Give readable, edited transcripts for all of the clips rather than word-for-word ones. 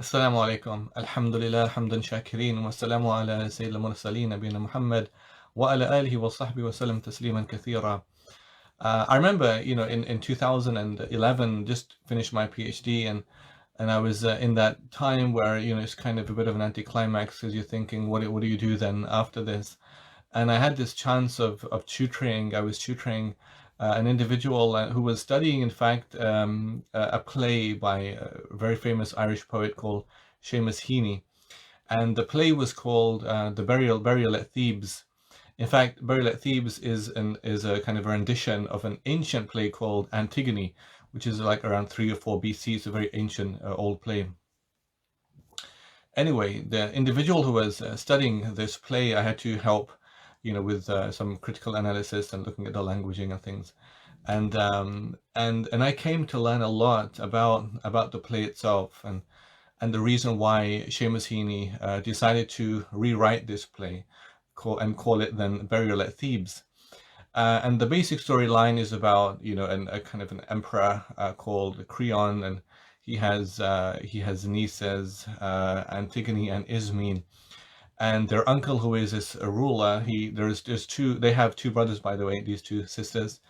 السلام عليكم. الحمد لله حمدا شاكرين والسلام على سيد المرسلين نبينا Muhammad وعلى آله وصحبه وسلم تسليما كثيرا. I remember, in 2011, just finished my PhD, and I was in that time where, it's kind of a bit of an anticlimax because you're thinking, what do you do then after this? And I had this chance of tutoring. I was tutoring an individual who was studying, in fact, a play by a very famous Irish poet called Seamus Heaney. And the play was called The Burial at Thebes. In fact, Burial at Thebes is a kind of a rendition of an ancient play called Antigone, which is like around 3 or 4 BC. It's a very ancient old play. Anyway, the individual who was studying this play, I had to help, with some critical analysis and looking at the languaging and things. And I came to learn a lot about the play itself and the reason why Seamus Heaney decided to rewrite this play and call it then Burial at Thebes. And the basic storyline is about, a kind of an emperor called Creon, and he has nieces, Antigone and Ismene, and their uncle, who is this ruler. They have two brothers, by the way, these two sisters,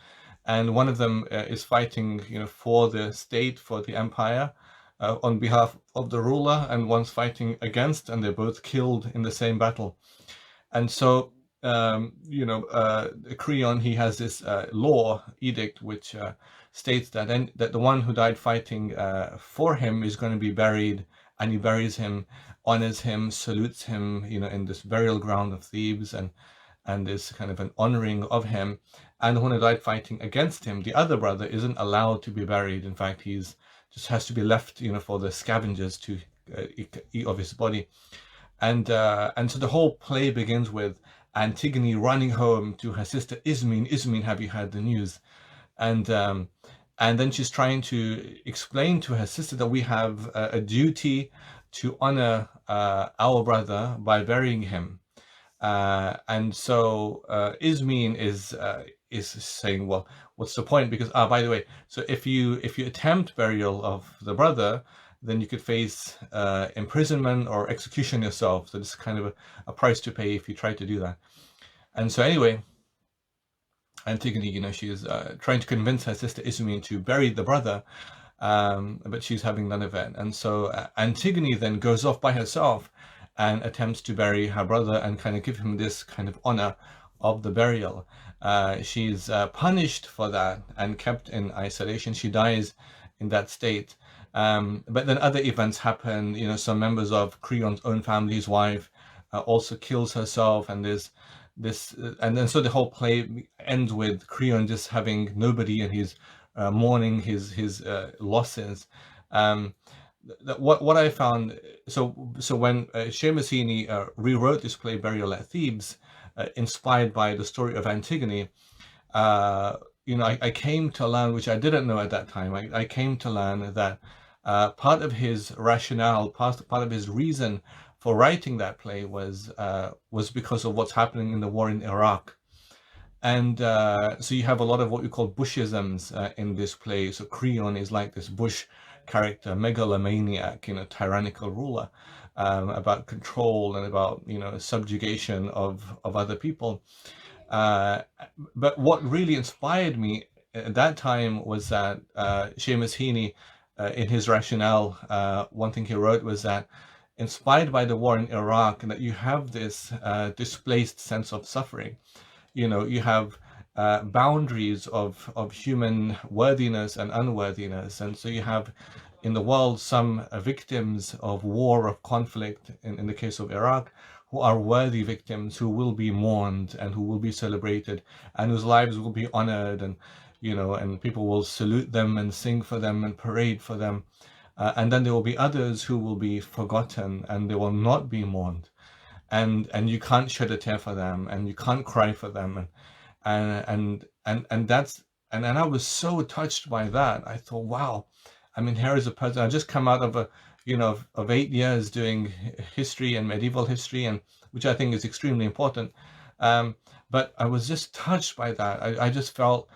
and one of them is fighting, for the state, for the empire, on behalf of the ruler, and one's fighting against, and they're both killed in the same battle. And so, Creon, he has this law edict which states that the one who died fighting for him is going to be buried, and he buries him, honors him, salutes him, in this burial ground of Thebes, and this kind of an honoring of him. And the one who died fighting against him, the other brother, isn't allowed to be buried. In fact, he's just has to be left, for the scavengers to eat of his body. And so the whole play begins with Antigone running home to her sister Ismene. Ismene, have you heard the news? And then she's trying to explain to her sister that we have a duty to honor our brother by burying him. And so Ismene is saying, well, what's the point? Because by the way, so if you attempt burial of the brother, then you could face imprisonment or execution yourself. So it's kind of a price to pay if you try to do that. And so anyway, Antigone, she is trying to convince her sister Ismene to bury the brother, but she's having none of it. And so Antigone then goes off by herself and attempts to bury her brother and kind of give him this kind of honor of the burial. She's punished for that and kept in isolation. She dies in that state. But then other events happen. Some members of Creon's own family, his wife, also kills herself, and there's this, and then so the whole play ends with Creon just having nobody, and he's mourning his losses. What I found, so when Seamus Heaney rewrote this play, Burial at Thebes, inspired by the story of Antigone, I came to learn, which I didn't know at that time. I came to learn that part of his rationale, part of his reason for writing that play was because of what's happening in the war in Iraq. And so you have a lot of what we call Bushisms in this play. So Creon is like this Bush character, megalomaniac, tyrannical ruler, about control and about subjugation of other people. But what really inspired me at that time was that Seamus Heaney, in his rationale, one thing he wrote was that, inspired by the war in Iraq, that you have this displaced sense of suffering. You have boundaries of human worthiness and unworthiness, and so you have in the world some victims of war, of conflict, in the case of Iraq, who are worthy victims, who will be mourned and who will be celebrated, and whose lives will be honored, and and people will salute them and sing for them and parade for them. And then there will be others who will be forgotten and they will not be mourned. And you can't shed a tear for them, and you can't cry for them. And I was so touched by that. I thought, wow, here is a person. I just come out of of 8 years doing history and medieval history, and which I think is extremely important. But I was just touched by that. I just felt,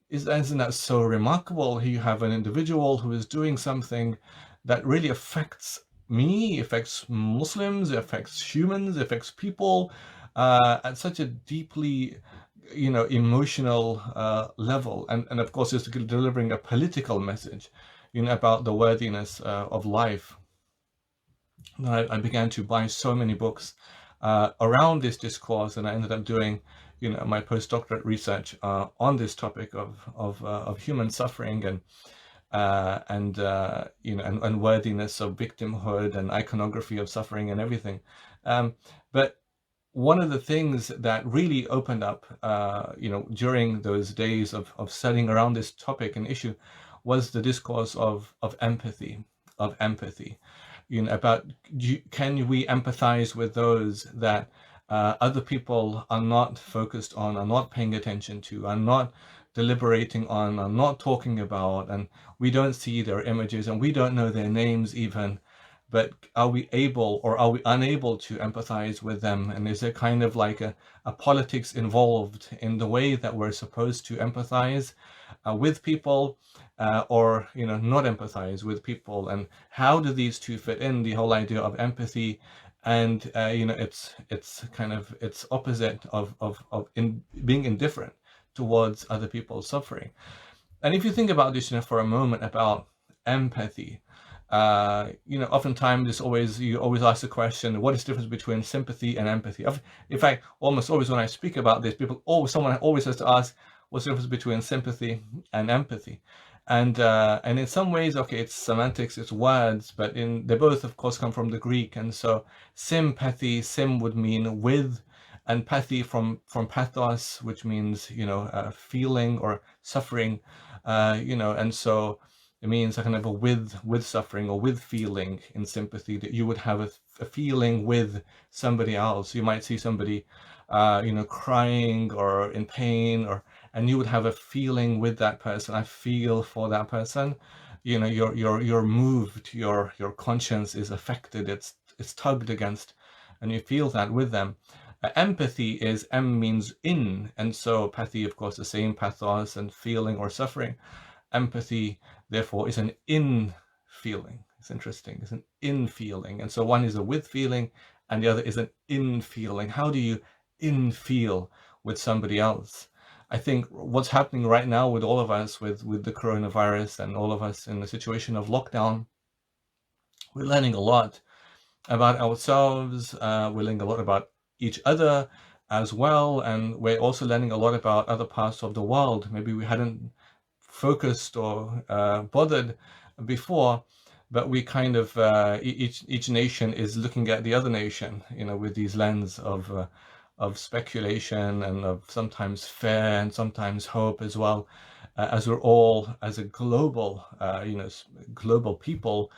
isn't that so remarkable? You have an individual who is doing something that really affects me, affects Muslims, it affects humans, it affects people at such a deeply, emotional level. And of course, it's delivering a political message, about the worthiness of life. I began to buy so many books around this discourse, and I ended up doing, my postdoctorate research on this topic of human suffering and worthiness of victimhood and iconography of suffering and everything. But one of the things that really opened up, during those days of studying around this topic and issue, was the discourse of empathy, about can we empathize with those that other people are not focused on, are not paying attention to, are not deliberating on, are not talking about, and we don't see their images and we don't know their names even, but are we able or are we unable to empathize with them? And is there kind of like a politics involved in the way that we're supposed to empathize with people, or not empathize with people? And how do these two fit in, the whole idea of empathy and it's kind of its opposite of being indifferent towards other people's suffering? And if you think about this, for a moment, about empathy, oftentimes you always ask the question, what is the difference between sympathy and empathy? In fact, almost always when I speak about this, someone always has to ask, what's the difference between sympathy and empathy? And in some ways, okay, it's semantics, it's words, but they both, of course, come from the Greek. And so sympathy, sim would mean with, and pathy from pathos, which means, feeling or suffering, and so it means a kind of a with suffering or with feeling in sympathy, that you would have a feeling with somebody else. You might see somebody, crying or in pain, and you would have a feeling with that person. I feel for that person. You're moved. Your conscience is affected. It's tugged against, and you feel that with them. Empathy is means in, and so pathy, of course, the same, pathos and feeling or suffering. Empathy, therefore, is an in feeling. It's interesting. It's an in feeling. And so one is a with feeling and the other is an in feeling. How do you in feel with somebody else? I think what's happening right now with all of us with the coronavirus and all of us in the situation of lockdown, we're learning a lot about ourselves. We're learning a lot about each other as well. And we're also learning a lot about other parts of the world. Maybe we hadn't focused or bothered before, but we kind of each nation is looking at the other nation, with these lens of speculation and of sometimes fear and sometimes hope as well, as we're all as a global global people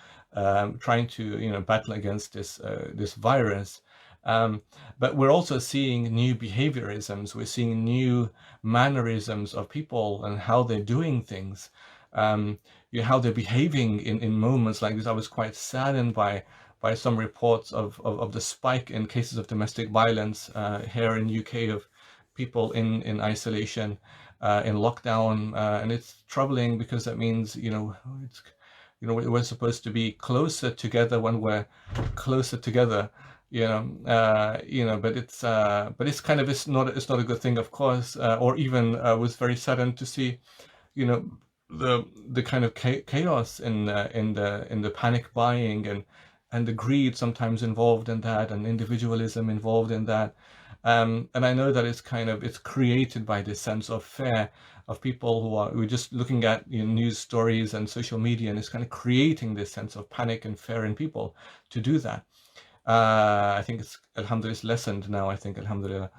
trying to battle against this virus. But we're also seeing new behaviorisms. We're seeing new mannerisms of people and how they're doing things, how they're behaving in moments like this. I was quite saddened by some reports of the spike in cases of domestic violence here in UK, of people in isolation, in lockdown, and it's troubling because that means we're supposed to be closer together when we're closer together. But it's kind of, it's not a good thing, of course, or even was very saddened to see, the kind of chaos in the panic buying and the greed sometimes involved in that, and individualism involved in that. And I know that it's created by this sense of fear of people who are just looking at news stories and social media, and it's kind of creating this sense of panic and fear in people to do that. I think it's, alhamdulillah, it's lessened now, I think, alhamdulillah.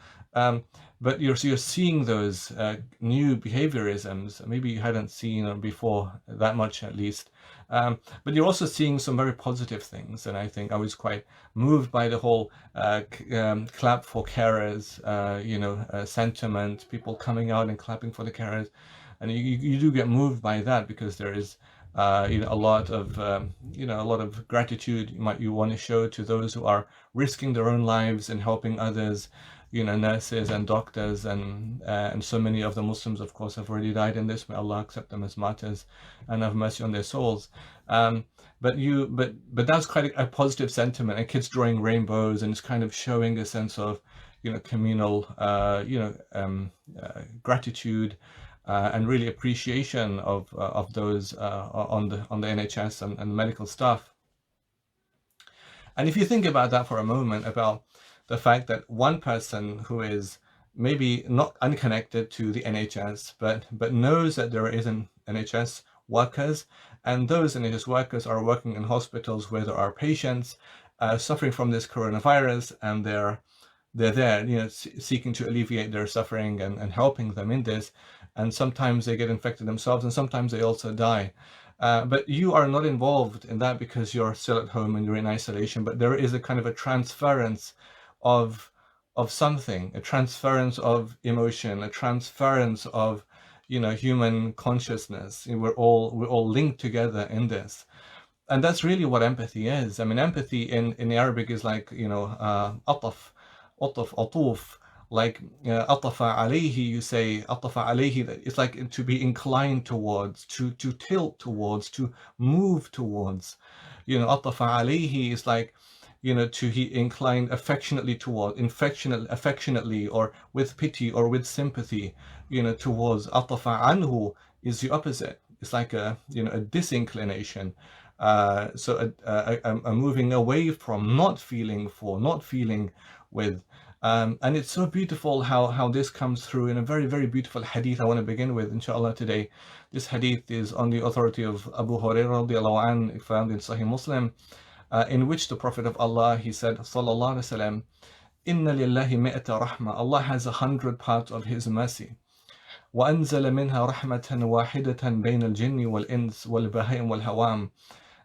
But you're seeing those new behaviorisms, maybe you hadn't seen before that much, at least. But you're also seeing some very positive things, and I think I was quite moved by the whole clap for carers, sentiment, people coming out and clapping for the carers. And you do get moved by that, because there is a lot of gratitude you want to show to those who are risking their own lives and helping others. nurses and doctors, and so many of the Muslims, of course, have already died in this. May Allah accept them as martyrs and have mercy on their souls. But that's quite a positive sentiment, and kids drawing rainbows, and it's kind of showing a sense of communal gratitude and really appreciation of those on the NHS and medical staff. And if you think about that for a moment, about the fact that one person who is maybe not unconnected to the NHS, but knows that there is an NHS workers, and those NHS workers are working in hospitals where there are patients suffering from this coronavirus, and they're there, seeking to alleviate their suffering and helping them in this. And sometimes they get infected themselves, and sometimes they also die. But you are not involved in that because you're still at home and you're in isolation. But there is a kind of a transference of something, a transference of emotion, a transference of human consciousness. We're all linked together in this. And that's really what empathy is. I mean, empathy in Arabic is like, ataf, atuf, like atafa alayhi, you say atafa alayhi, it's like to be inclined towards, to tilt towards, to move towards. Atafa alayhi is like, to he inclined affectionately toward, affectionately, or with pity or with sympathy, towards. Atafa anhu is the opposite. It's like a disinclination. So a moving away from, not feeling for, not feeling with. And it's so beautiful how this comes through in a very, very beautiful hadith I want to begin with, inshallah, today. This hadith is on the authority of Abu Hurairah radiallahu anhu, found in Sahih Muslim, in which the Prophet of Allah, he said, sallallahu alaihi wasallam, inna lillahi mi'ata rahma, Allah has 100 parts of his mercy. وأنزل منها رحمة واحدة بين الجن والإنس والبهائم والهوام.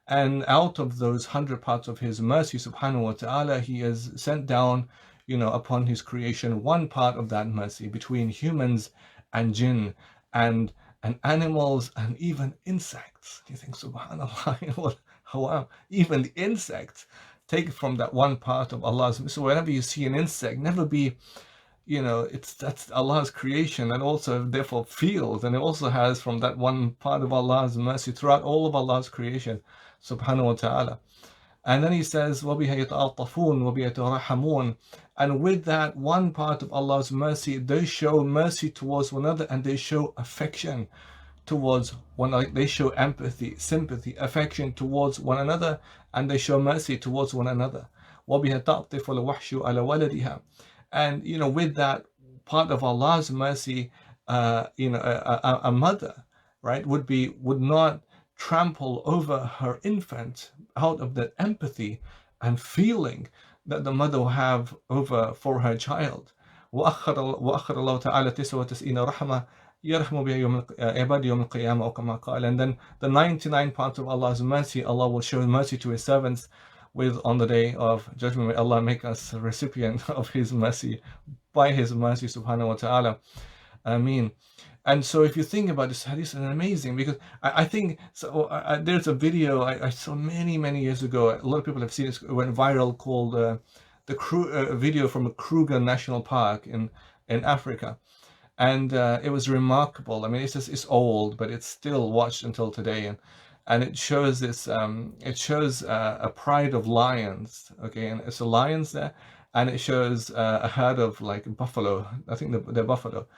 And out of those 100 parts of his mercy, subhanahu wa ta'ala, he has sent down, upon his creation, one part of that mercy between humans and jinn and animals and even insects. You think, subhanallah, wow, even the insects take from that one part of Allah's. So whenever you see an insect, never be, that's Allah's creation, and also therefore feels, and it also has from that one part of Allah's mercy throughout all of Allah's creation, subhanahu wa ta'ala. And then he says, وَبِهَا يَتَعَطَّفُونَ وَبِهَا يَتَرَحَمُونَ. And with that one part of Allah's mercy, they show mercy towards one another, and they show affection towards one another. They show empathy, sympathy, affection towards one another, and they show mercy towards one another. وَبِهَا تَعْطِفُ الْوَحْشُ عَلَى وَلَدِهَا. And with that part of Allah's mercy, a mother, right, would not trample over her infant out of that empathy and feeling that the mother will have for her child. وأخر الله تعالى 99 رحمة يرحم بها عباد يوم القيامة أو كما قال. And then the 99 parts of Allah's mercy, Allah will show mercy to his servants with on the day of judgment. May Allah make us a recipient of his mercy, by his mercy, subhanahu wa ta'ala. Ameen. And so if you think about this hadith, it's amazing, because I think, so there's a video I saw many years ago, a lot of people have seen it, went viral, called the video from a Kruger National Park in Africa. And it was remarkable. I mean, it's old, but it's still watched until today. And it shows this, a pride of lions, okay, and it's a lions there, and it shows a herd of like buffalo. I think they're buffalo.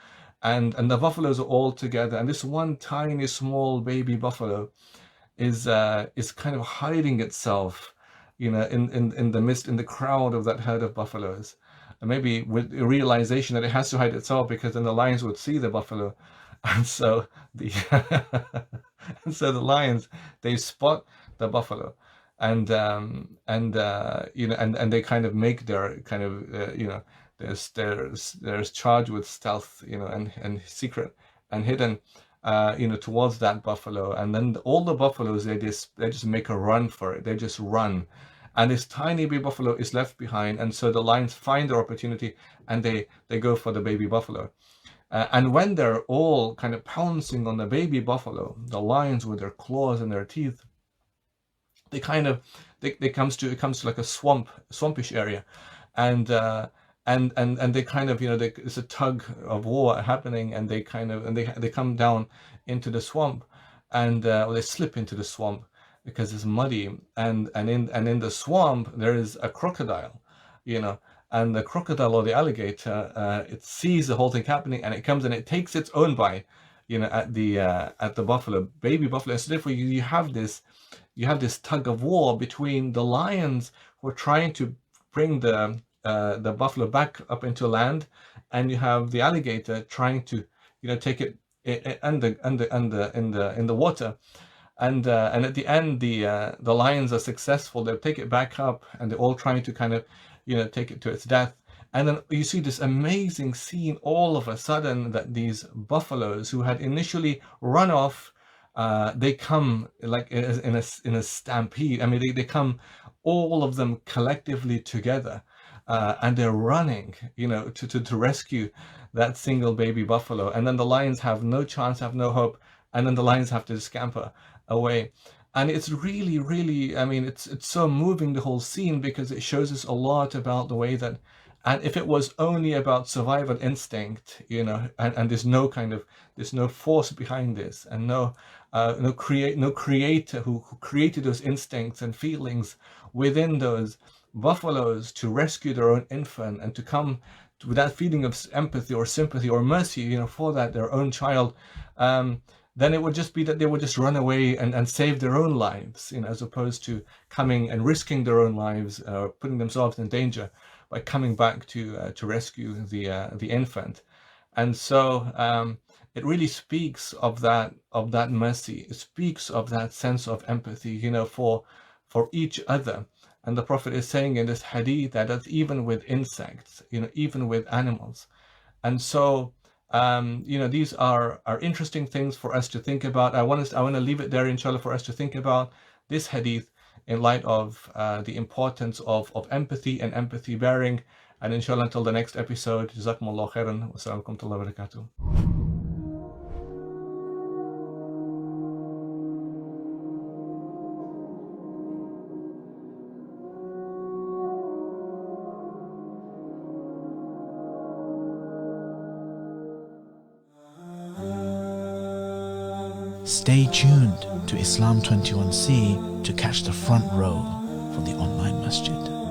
And the buffaloes are all together, and this one tiny small baby buffalo is kind of hiding itself, in the midst, in the crowd of that herd of buffaloes, and maybe with the realization that it has to hide itself, because then the lions would see the buffalo, and so the lions, they spot the buffalo, and they kind of make their kind of there's charged with stealth, and secret and hidden, towards that buffalo. And then all the buffaloes, they just make a run for it. They just run, and this tiny baby buffalo is left behind. And so the lions find their opportunity, and they go for the baby buffalo. And when they're all kind of pouncing on the baby buffalo, the lions with their claws and their teeth, it comes to like a swampish area, and and they kind of, it's a tug of war happening, and they kind of, and they come down into the swamp, and or they slip into the swamp because it's muddy, and in the swamp there is a crocodile, and the crocodile or the alligator, it sees the whole thing happening, and it comes and it takes its own bite, at the buffalo, baby buffalo. So therefore you have this tug of war between the lions who are trying to bring the buffalo back up into land, and you have the alligator trying to, take it under in the water, and at the end the lions are successful. They take it back up, and they're all trying to kind of, take it to its death. And then you see this amazing scene all of a sudden, that these buffaloes who had initially run off, they come like in a stampede. I mean, they come, all of them collectively together, and they're running, to rescue that single baby buffalo. And then the lions have no chance, have no hope, and then the lions have to scamper away. And it's really, really, I mean, it's so moving, the whole scene, because it shows us a lot about the way that, and if it was only about survival instinct, and there's no force behind this, and no creator who created those instincts and feelings within those buffaloes to rescue their own infant, and to come with that feeling of empathy or sympathy or mercy, for that their own child, then it would just be that they would just run away and save their own lives, as opposed to coming and risking their own lives, putting themselves in danger by coming back to rescue the infant. And so it really speaks of that mercy. It speaks of that sense of empathy, for each other. And the Prophet is saying in this hadith that that's even with insects, even with animals. And so, these are interesting things for us to think about. I want to leave it there, inshallah, for us to think about this hadith in light of the importance of empathy and empathy bearing. And inshallah, until the next episode, Jazakumullah khairan. Wassalamu alaikum wa rahmatullahi wa barakatuh. Stay tuned to Islam 21C to catch the front row for the online masjid.